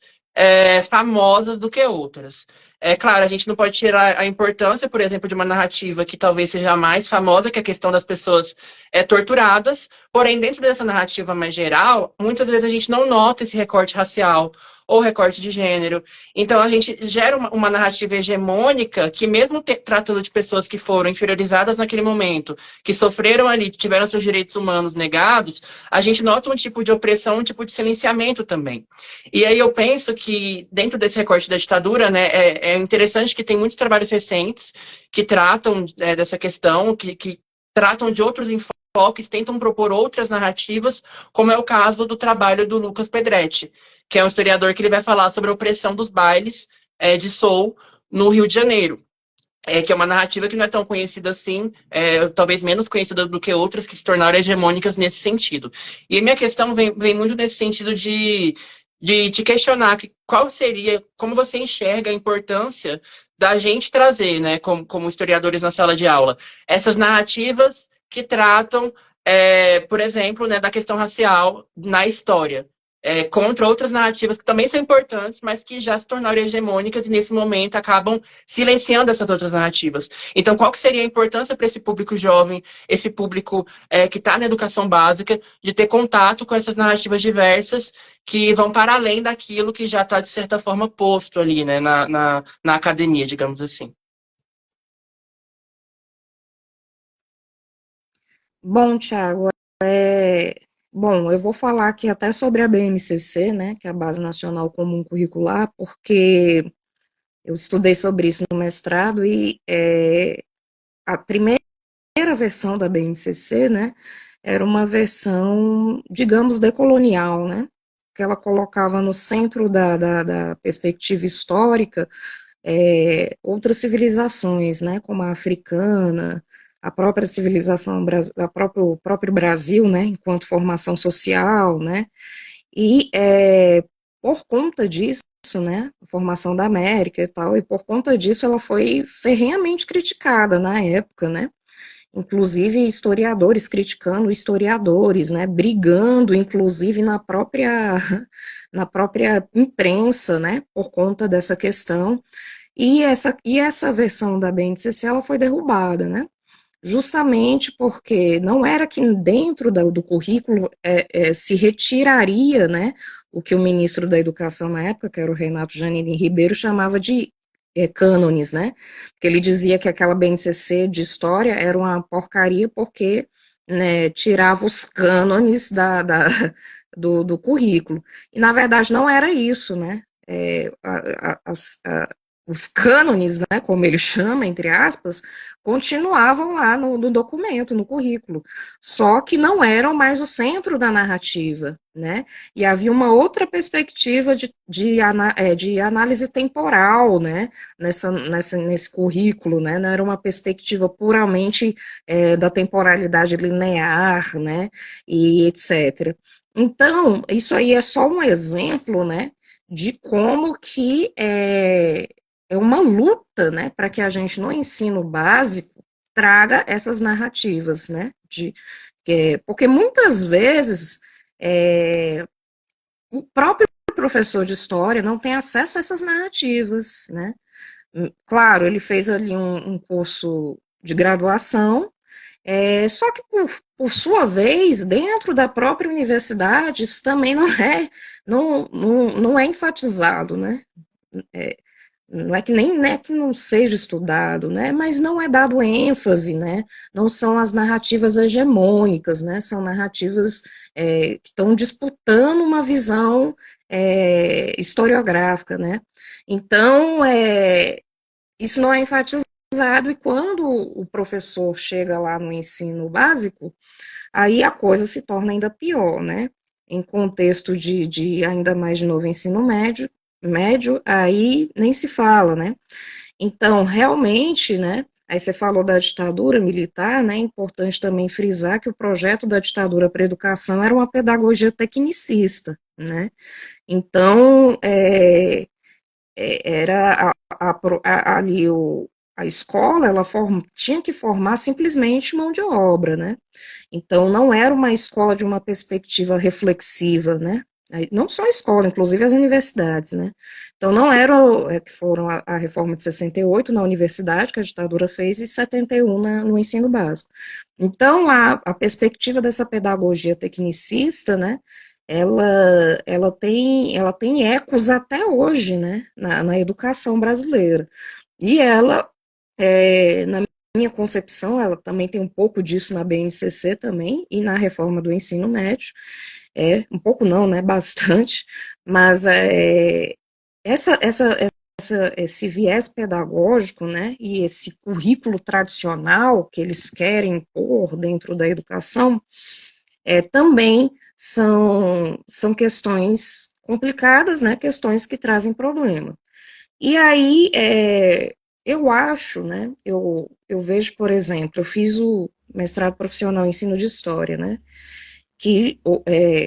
famosas do que outras. É claro, a gente não pode tirar a importância, por exemplo, de uma narrativa que talvez seja a mais famosa, que é a questão das pessoas torturadas, porém, dentro dessa narrativa mais geral, muitas vezes a gente não nota esse recorte racial ou recorte de gênero. Então, a gente gera uma narrativa hegemônica que, mesmo tratando de pessoas que foram inferiorizadas naquele momento, que sofreram ali, que tiveram seus direitos humanos negados, a gente nota um tipo de opressão, um tipo de silenciamento também. E aí eu penso que, dentro desse recorte da ditadura, né, é interessante que tem muitos trabalhos recentes que tratam dessa questão, que tratam de outros enfoques, tentam propor outras narrativas, como é o caso do trabalho do Lucas Pedretti, que é um historiador que ele vai falar sobre a opressão dos bailes de soul no Rio de Janeiro. Que é uma narrativa que não é tão conhecida assim, talvez menos conhecida do que outras que se tornaram hegemônicas nesse sentido. E a minha questão vem muito nesse sentido de te questionar qual seria, como você enxerga a importância da gente trazer, né, como historiadores na sala de aula, essas narrativas que tratam, por exemplo, né, da questão racial na história. Contra outras narrativas que também são importantes, mas que já se tornaram hegemônicas e nesse momento acabam silenciando essas outras narrativas. Então, qual que seria a importância para esse público jovem, esse público que está na educação básica, de ter contato com essas narrativas diversas que vão para além daquilo que já está, de certa forma, posto ali, né, na academia, digamos assim. Bom, Thiago, bom, eu vou falar aqui até sobre a BNCC, né, que é a Base Nacional Comum Curricular, porque eu estudei sobre isso no mestrado e a primeira versão da BNCC, né, era uma versão, digamos, decolonial, né, que ela colocava no centro da perspectiva histórica outras civilizações, né, como a africana, a própria civilização, o próprio Brasil, né, enquanto formação social, né, e por conta disso, né, a formação da América e tal, e por conta disso ela foi ferrenhamente criticada na época, né, inclusive historiadores criticando historiadores, né, brigando, inclusive na própria imprensa, né, por conta dessa questão, e essa versão da BNCC, ela foi derrubada, né, justamente porque não era que dentro do currículo se retiraria, né, o que o ministro da Educação na época, que era o Renato Janine Ribeiro, chamava de cânones, né, porque ele dizia que aquela BNCC de história era uma porcaria porque, né, tirava os cânones do currículo, e na verdade não era isso, né, os cânones, né, como ele chama, entre aspas, continuavam lá no documento, no currículo, só que não eram mais o centro da narrativa, né, e havia uma outra perspectiva de análise temporal, né, nesse currículo, né, não era uma perspectiva puramente da temporalidade linear, né, e etc. Então, isso aí é só um exemplo, né, de como que é uma luta, né, para que a gente no ensino básico traga essas narrativas, né, porque muitas vezes o próprio professor de história não tem acesso a essas narrativas, né, claro, ele fez ali um curso de graduação, só que por sua vez, dentro da própria universidade, isso também não é enfatizado, né, não é que nem né, que não seja estudado, né, mas não é dado ênfase, né, não são as narrativas hegemônicas, né, são narrativas que estão disputando uma visão historiográfica, né, então isso não é enfatizado e quando o professor chega lá no ensino básico, aí a coisa se torna ainda pior, né, em contexto de ainda mais de novo ensino médio, aí nem se fala, né? Então, realmente, né? Aí você falou da ditadura militar, né? É importante também frisar que o projeto da ditadura para a educação era uma pedagogia tecnicista, né? Então, era ali a escola, ela tinha que formar simplesmente mão de obra, né? Então, não era uma escola de uma perspectiva reflexiva, né? Não só a escola, inclusive as universidades, né? Então, não era que foram a reforma de 68 na universidade, que a ditadura fez, e 71 no ensino básico. Então, a perspectiva dessa pedagogia tecnicista, né? Ela tem ecos até hoje, né? Na educação brasileira. E ela, na minha concepção, ela também tem um pouco disso na BNCC também, e na reforma do ensino médio, um pouco não, né, bastante, mas essa, essa, esse viés pedagógico, né, e esse currículo tradicional que eles querem impor dentro da educação, também são questões complicadas, né, questões que trazem problema. E aí, eu acho, né, eu vejo, por exemplo, eu fiz o mestrado profissional em ensino de história, né, que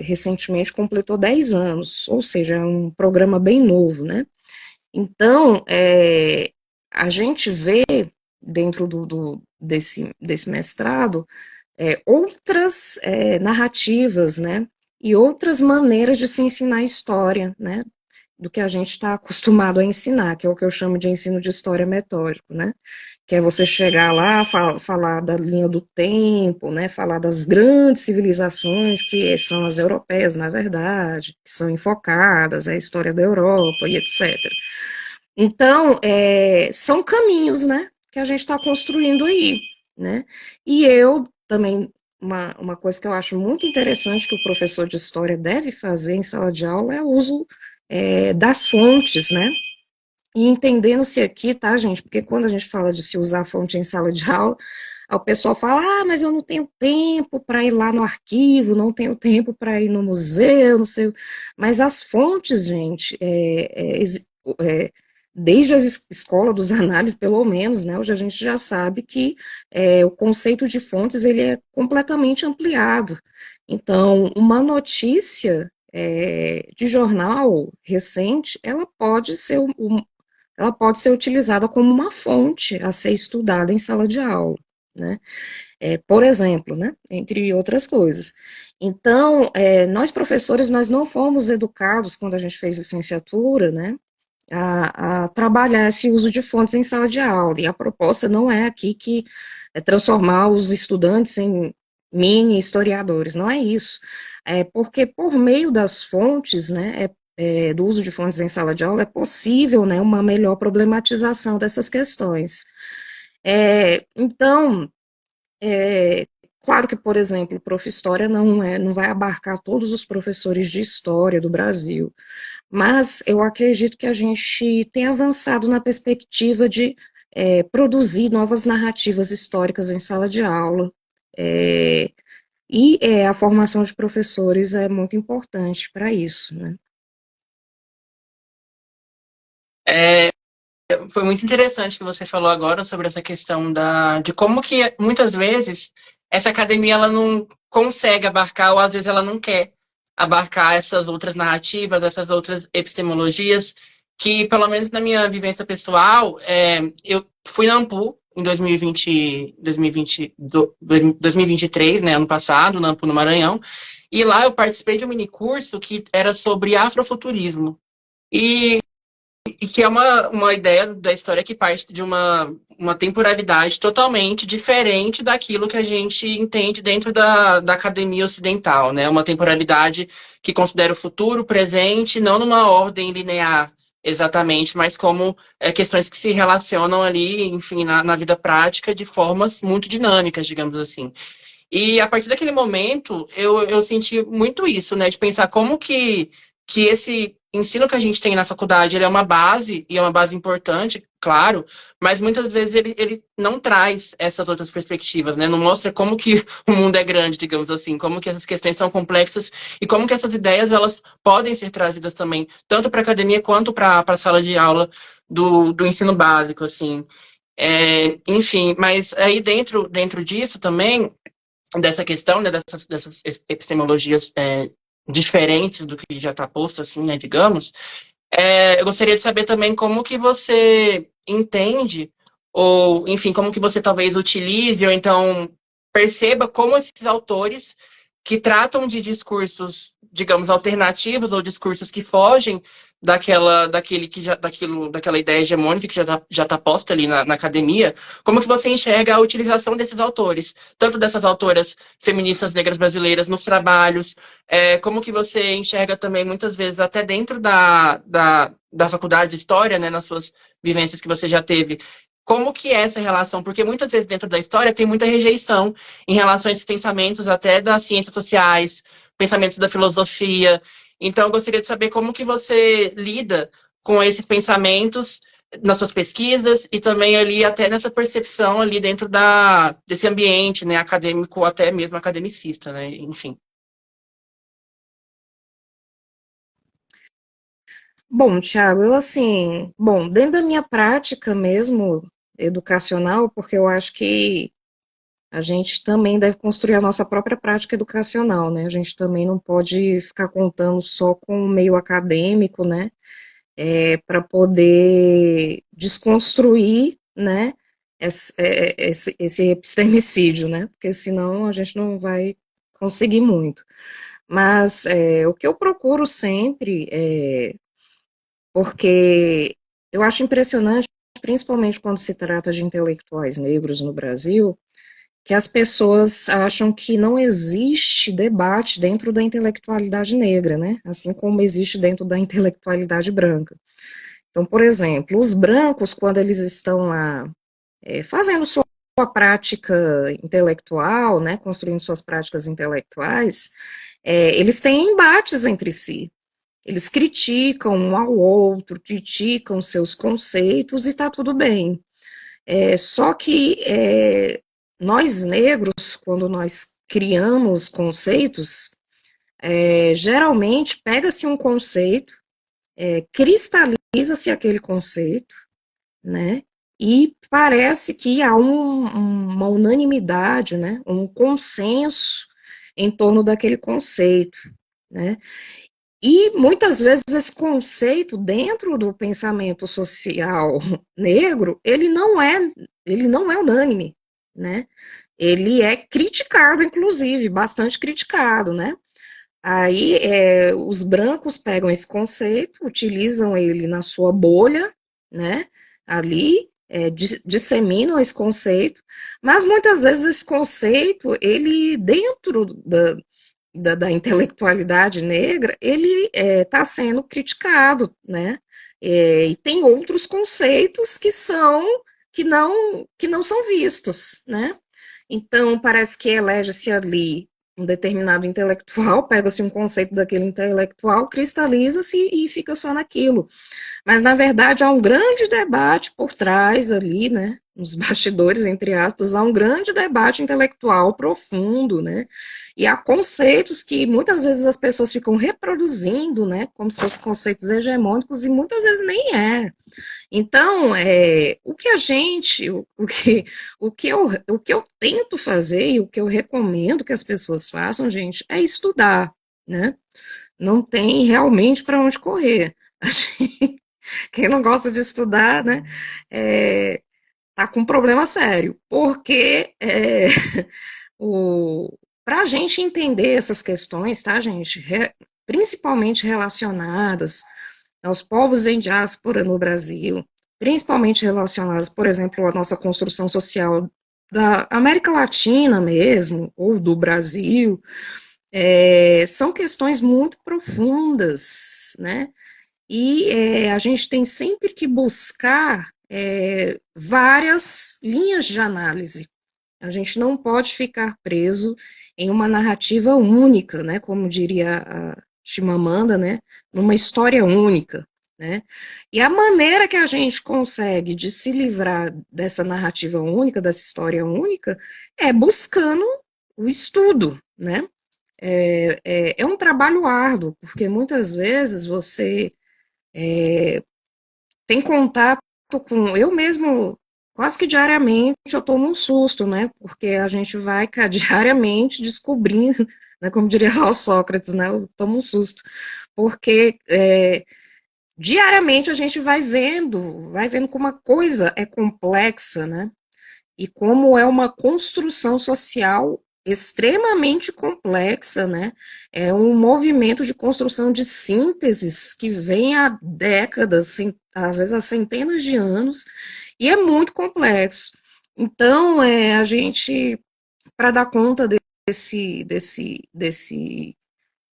recentemente completou 10 anos, ou seja, é um programa bem novo, né. Então, a gente vê dentro desse mestrado outras narrativas, né, e outras maneiras de se ensinar história, né, do que a gente está acostumado a ensinar, que é o que eu chamo de ensino de história metódico, né? Que é você chegar lá, falar da linha do tempo, né? Falar das grandes civilizações que são as europeias, na verdade, que são enfocadas, é a história da Europa e etc. Então, são caminhos, né? Que a gente está construindo aí, né? E eu também uma coisa que eu acho muito interessante que o professor de história deve fazer em sala de aula é o uso das fontes, né? E entendendo-se aqui, tá, gente? Porque quando a gente fala de se usar fonte em sala de aula, o pessoal fala, mas eu não tenho tempo para ir lá no arquivo, não tenho tempo para ir no museu, não sei. Mas as fontes, gente, desde a escola dos análises, pelo menos, né, hoje a gente já sabe que o conceito de fontes ele é completamente ampliado. Então, uma notícia de jornal recente, ela pode ser utilizada como uma fonte a ser estudada em sala de aula, né? Por exemplo, né? Entre outras coisas. Então, nós professores, nós não fomos educados, quando a gente fez licenciatura, né? A trabalhar esse uso de fontes em sala de aula. E a proposta não é aqui que transformar os estudantes em mini historiadores, não é isso. Porque por meio das fontes, né, do uso de fontes em sala de aula, é possível, né, uma melhor problematização dessas questões. Então, claro que, por exemplo, o Prof. História não vai abarcar todos os professores de história do Brasil, mas eu acredito que a gente tem avançado na perspectiva de produzir novas narrativas históricas em sala de aula, e a formação de professores é muito importante para isso, né? É, foi muito interessante que você falou agora sobre essa questão de como que muitas vezes essa academia ela não consegue abarcar ou às vezes ela não quer abarcar essas outras narrativas, essas outras epistemologias que, pelo menos na minha vivência pessoal, eu fui na Ampu em 2023, né, ano passado, na Ampu no Maranhão, e lá eu participei de um minicurso que era sobre afrofuturismo. E que é uma ideia da história que parte de uma temporalidade totalmente diferente daquilo que a gente entende dentro da academia ocidental, né? Uma temporalidade que considera o futuro, o presente, não numa ordem linear exatamente, mas como questões que se relacionam ali, enfim, na vida prática de formas muito dinâmicas, digamos assim. E a partir daquele momento, eu senti muito isso, né? De pensar como que esse ensino que a gente tem na faculdade, ele é uma base, e é uma base importante, claro, mas muitas vezes ele não traz essas outras perspectivas, né? Não mostra como que o mundo é grande, digamos assim, como que essas questões são complexas e como que essas ideias, elas podem ser trazidas também, tanto para a academia quanto para a sala de aula do ensino básico, assim. Enfim, mas aí dentro disso também dessa questão, né, dessas epistemologias diferentes do que já está posto, assim, né, digamos. Eu gostaria de saber também como que você entende, ou, enfim, como que você talvez utilize, ou então perceba como esses autores que tratam de discursos, digamos, alternativos, ou discursos que fogem daquela ideia hegemônica que já tá posta ali na academia, como que você enxerga a utilização desses autores, tanto dessas autoras feministas negras brasileiras nos trabalhos, como que você enxerga também, muitas vezes, até dentro da faculdade de História, né, nas suas vivências que você já teve, como que é essa relação? Porque muitas vezes dentro da história tem muita rejeição em relação a esses pensamentos até das ciências sociais, pensamentos da filosofia. Então, eu gostaria de saber como que você lida com esses pensamentos nas suas pesquisas e também ali até nessa percepção ali dentro desse ambiente, né, acadêmico, até mesmo academicista, né, enfim. Bom, Thiago, eu assim, bom, dentro da minha prática mesmo educacional, porque eu acho que a gente também deve construir a nossa própria prática educacional, né? A gente também não pode ficar contando só com o meio acadêmico, né? Para poder desconstruir, né? Esse epistemicídio, né? Porque senão a gente não vai conseguir muito. Mas o que eu procuro sempre porque eu acho impressionante, principalmente quando se trata de intelectuais negros no Brasil, que as pessoas acham que não existe debate dentro da intelectualidade negra, né? Assim como existe dentro da intelectualidade branca. Então, por exemplo, os brancos, quando eles estão lá fazendo sua prática intelectual, né, construindo suas práticas intelectuais, eles têm embates entre si. Eles criticam um ao outro, criticam seus conceitos e está tudo bem. Só que nós negros, quando nós criamos conceitos, geralmente pega-se um conceito, cristaliza-se aquele conceito, né? E parece que há uma unanimidade, né? Um consenso em torno daquele conceito, né? E muitas vezes esse conceito dentro do pensamento social negro, ele não é unânime, né? Ele é criticado, inclusive, bastante criticado, né? Aí os brancos pegam esse conceito, utilizam ele na sua bolha, né? Ali disseminam esse conceito, mas muitas vezes esse conceito, ele dentro da intelectualidade negra, ele está sendo criticado, né? E tem outros conceitos que não são vistos, né? Então, parece que elege-se ali um determinado intelectual, pega-se um conceito daquele intelectual, cristaliza-se e fica só naquilo. Mas, na verdade, há um grande debate por trás ali, né? Nos bastidores, entre aspas, há um grande debate intelectual profundo, né? E há conceitos que muitas vezes as pessoas ficam reproduzindo, né? Como se fossem conceitos hegemônicos, e muitas vezes nem é. Então, o que a gente, o que eu tento fazer e o que eu recomendo que as pessoas façam, gente, é estudar, né? Não tem realmente para onde correr. Quem não gosta de estudar, né, tá com um problema sério, porque para a gente entender essas questões, tá, gente, principalmente relacionadas aos povos em diáspora no Brasil, principalmente relacionadas, por exemplo, à nossa construção social da América Latina mesmo, ou do Brasil, são questões muito profundas, né? E a gente tem sempre que buscar várias linhas de análise. A gente não pode ficar preso em uma narrativa única, né, como diria a Chimamanda, né, numa história única, né. E a maneira que a gente consegue de se livrar dessa narrativa única, dessa história única, é buscando o estudo, né. É um trabalho árduo, porque muitas vezes você tem contato com. Eu mesmo quase que diariamente eu tomo um susto, né? Porque a gente vai diariamente descobrindo, né? Como diria lá o Sócrates, né? Eu tomo um susto. Porque diariamente a gente vai vendo como a coisa é complexa, né? E como é uma construção social extremamente complexa, né? É um movimento de construção de sínteses que vem há décadas, às vezes há centenas de anos, e é muito complexo. Então, a gente, para dar conta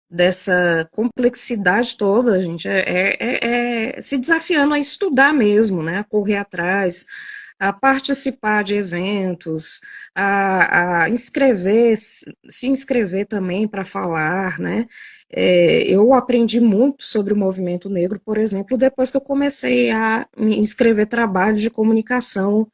dessa complexidade toda, a gente se desafiando a estudar mesmo, né, a correr atrás, a participar de eventos, a inscrever, se inscrever também para falar, né, eu aprendi muito sobre o movimento negro, por exemplo, depois que eu comecei a me inscrever trabalho de comunicação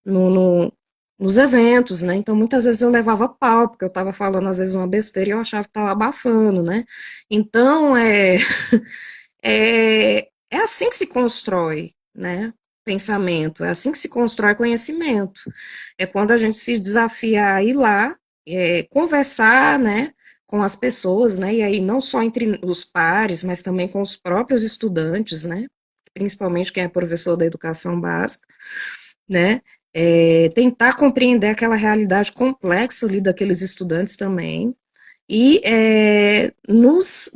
no, nos eventos, né? Então, muitas vezes eu levava pau, porque eu estava falando, às vezes, uma besteira e eu achava que estava abafando, né? Então, é assim que se constrói, né? Pensamento, é assim que se constrói conhecimento. É quando a gente se desafia a ir lá, conversar, né? Com as pessoas, né? E aí, não só entre os pares, mas também com os próprios estudantes, né? Principalmente quem é professor da educação básica, né? Tentar compreender aquela realidade complexa ali daqueles estudantes também, e nos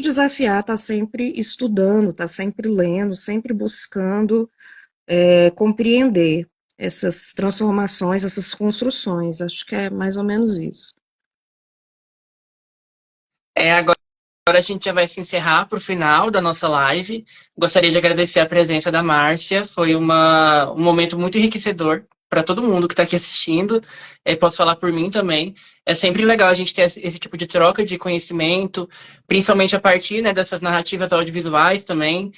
desafiar, tá sempre estudando, tá sempre lendo, sempre buscando compreender essas transformações, essas construções. Acho que é mais ou menos isso. Agora a gente já vai se encerrar para o final da nossa live. Gostaria de agradecer a presença da Márcia. Foi um momento muito enriquecedor para todo mundo que está aqui assistindo. Posso falar por mim também. É sempre legal a gente ter esse tipo de troca de conhecimento, principalmente a partir, né, dessas narrativas audiovisuais também.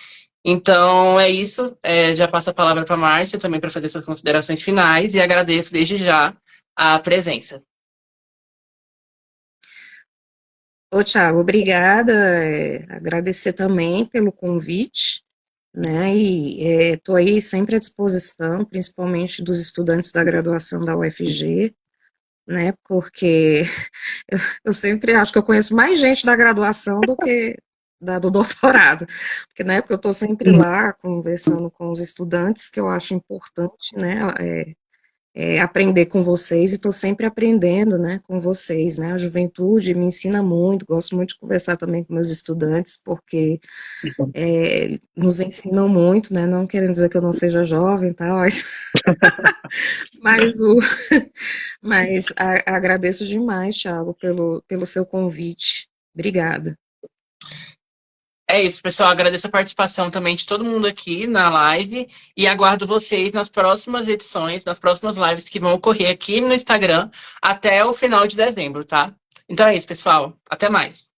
Então é isso. Já passo a palavra para a Márcia também para fazer suas considerações finais e agradeço desde já a presença. Ô, Thiago, obrigada. Agradecer também pelo convite, né? E estou aí sempre à disposição, principalmente dos estudantes da graduação da UFG, né? Porque eu sempre acho que eu conheço mais gente da graduação do que do doutorado, porque na época eu estou sempre lá conversando com os estudantes, que eu acho importante, né? Aprender com vocês, e estou sempre aprendendo, né, com vocês, né, a juventude me ensina muito, gosto muito de conversar também com meus estudantes, porque nos ensinam muito, né, não querendo dizer que eu não seja jovem, tá, mas, agradeço demais, Thiago, pelo seu convite, obrigada. É isso, pessoal. Agradeço a participação também de todo mundo aqui na live e aguardo vocês nas próximas edições, nas próximas lives que vão ocorrer aqui no Instagram até o final de dezembro, tá? Então é isso, pessoal. Até mais.